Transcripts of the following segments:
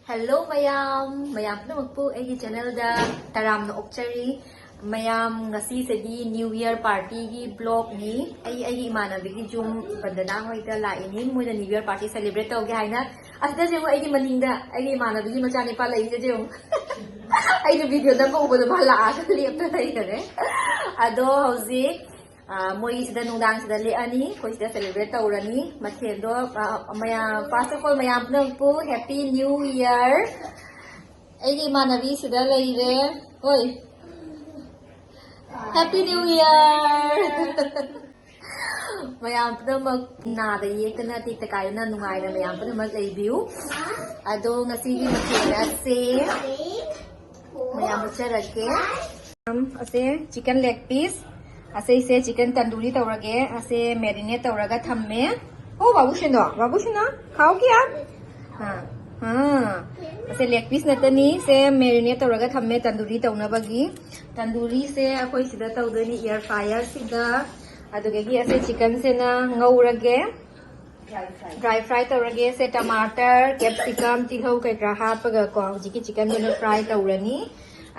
Hello mayam punamakpu aigi channel da taramna okchari mayam ngasi sedi New Year party gi vlog ni aigi imanabi gi jum bandana hoida la ini moida New Year party celebrate tawge haina asda je aigi maninda aigi imanabi gi machani pa lai je aigi video da ko bodo bala a lepta lai kare ado hauzi moi sida nungdang sida le ani koi sida celebrate tawrani mathen do mayam first of all mayam punamakpu happy new year aigi imanabi sida lai re oi happy new year mayam punamak na da yekana tik takayana nungai na mayam punamak review ado ngasi gi mathen ase mayam mucharake ase chicken leg piece ase se chicken tandoori tawrage ase marinate tawraga thamme oh babu shino khao kya ase leg piece natani se marinate tawraga thamme tandoori tawnabagi tandoori se akoi sida tawdani air fryer sida adugagi ase chicken se na ngaurage dry fry tawrage se tomato capsicum tilhau kai kra hapaga ko hujiki chicken no fry tawrani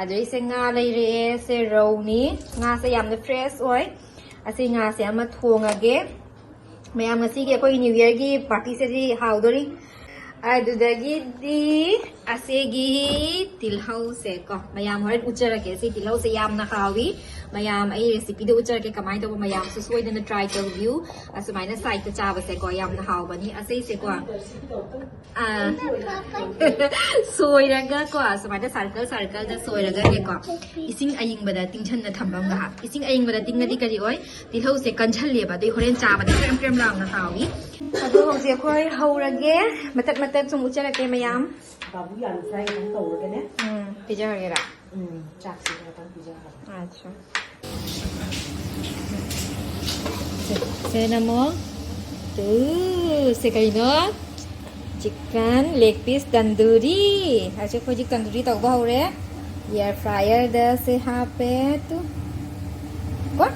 adai se nga leire se row ni nga se yamna fresh oi ase nga se ama thongage mayam ngasi gi akoi new year gi party se ri haudori adudagi di ase gi tilhau se ko mayam horen ucharake se tilhau se yamna hawi mayam ai recipe do ucharake kamai to mayam su soi dana try to view asmaina side ta chaba se ko yamna hawbani ase se ko soi raga ko asmaina circle da soi raga ke ko ising aying bada tingchan na thambam ga ising aying bada tingna di kari oi tilhau se kanchal le ba dei horen chaba da krem krem lang na hawi ado hose khoi haurage matat sum ucharake mayam babu yan fry ng tawag ka na pija ra chak si ka tang pija acha se namo tu se kai no chicken leg piece tandoori acha khoi ji tandoori taw ba hore air fryer da se ha pe tu ko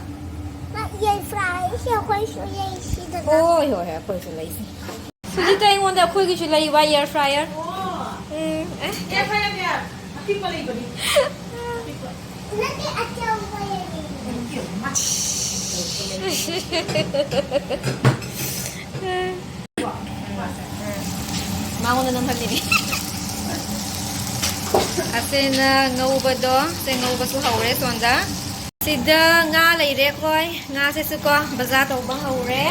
air fryer se khoi su ye si da oi hoi khoi su lai si su ji tai won da khoi gi su lai wa air fryer air fryer ya api palay ba ni nanti acha wa ye mau na naman din ase na ngauba do se ngauba su haure sonda sida nga leire koi nga se su ko baza to ba haure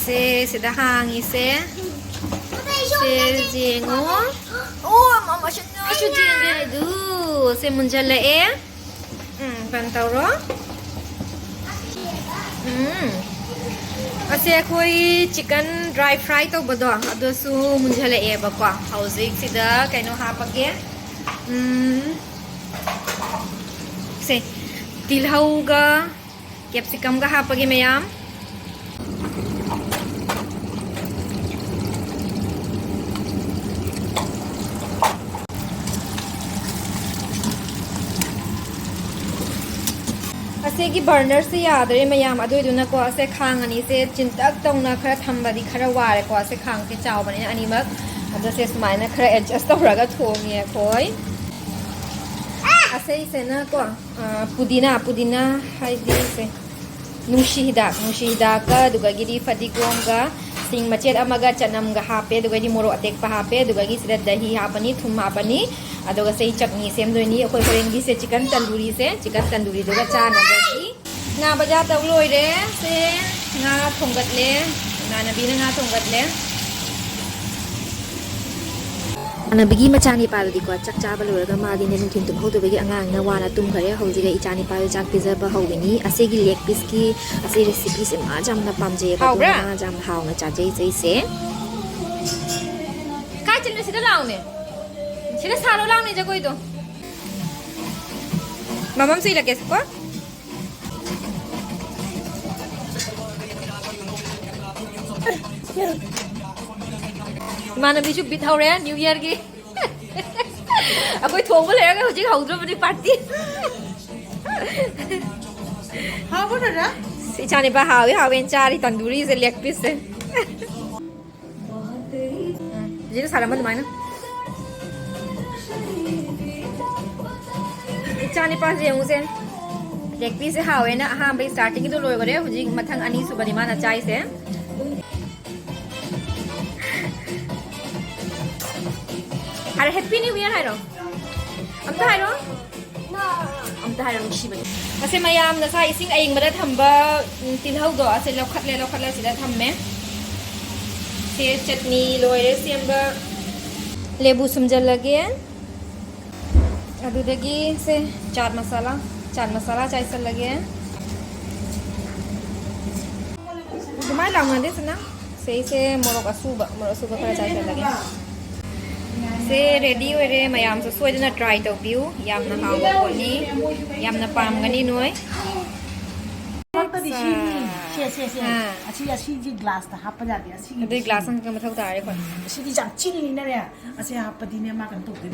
se sida hangi se jengo oh mama shino shu jenge du se munjala e pantawro ase koi chicken dry fry to bodo ado su munjala e ba ko hauzik sida kaino hapage se tilhau ga capsicum ga hapage mayam ase gi burner se yadre mayam adoiduna ko ase khang ani se chintak tongna khara thambadi khara ware ko ase khang ke chawbani ani mak ado se smaina khara adjust tawraga thongi khoi ase se na ko pudina haidi se nushi hida ka duga gidi fadigom ga sing macet amaga chanam ga hape duga di moro atek pa hape duga gi sida dahi hapani thum hapani adoga sei chutney sem doini akoi horen gi se chicken tandoori duga cha na gi nga baja taw loi re se nga thonggat le na nabi na nga thonggat le ana bigi machani pa di ko chak cha ba lo ga ma gi ne nung thin tum hodo bigi angang na wana tum khare hauji ga ichani pa chak pizza ba hawini ase gi leg piece ki ase recipe se ma jam na pam je ka ma jam haw na cha jai jai se ka chin ne sida law ne sida sa lo law ne ja koi do mamam sei la ke ko mana biju bit haure new year gi akoi thong ba le ga hojik haudro bani party ha bo na si chani ba hawen chari tandoori se leg piece se Jadi salam mana mana? इच्छा नहीं पास ये उसे एक piece से हावे ना हाँ भाई स्टार्टिंग तो लोग करे हुजी मथंग अनी सुबह माना चाय से अरे हैप्पी न्यू ईयर है रो अब तो है रो अब तो है रो मुशी बनी ऐसे मयाम नसा इसिंग अयिंग बड़ा थंबा तिलहौ दो ऐसे लौखत सिदा थम्मे से चटनी लोयरे सेम्बा लेबू सुमजल लगे अदुदगी से चाट मसाला चाइसल लगे दुमाई लाउना दे सना से मोरक असूबा खरा चाइसल लगे से रेडी होरे मयाम से सोइदना ट्राई तौबिउ यामना हावा पोनी यामना पामगनी नोय असी ग्लास ता हाप जादे असी अदुई ग्लास अन का मथौ तारे कोन असी जाम चिनी ना रे असी हाप दिने मा कन तो दे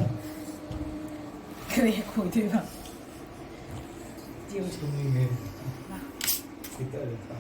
그래 고대가 지금 손님이 기다렸다.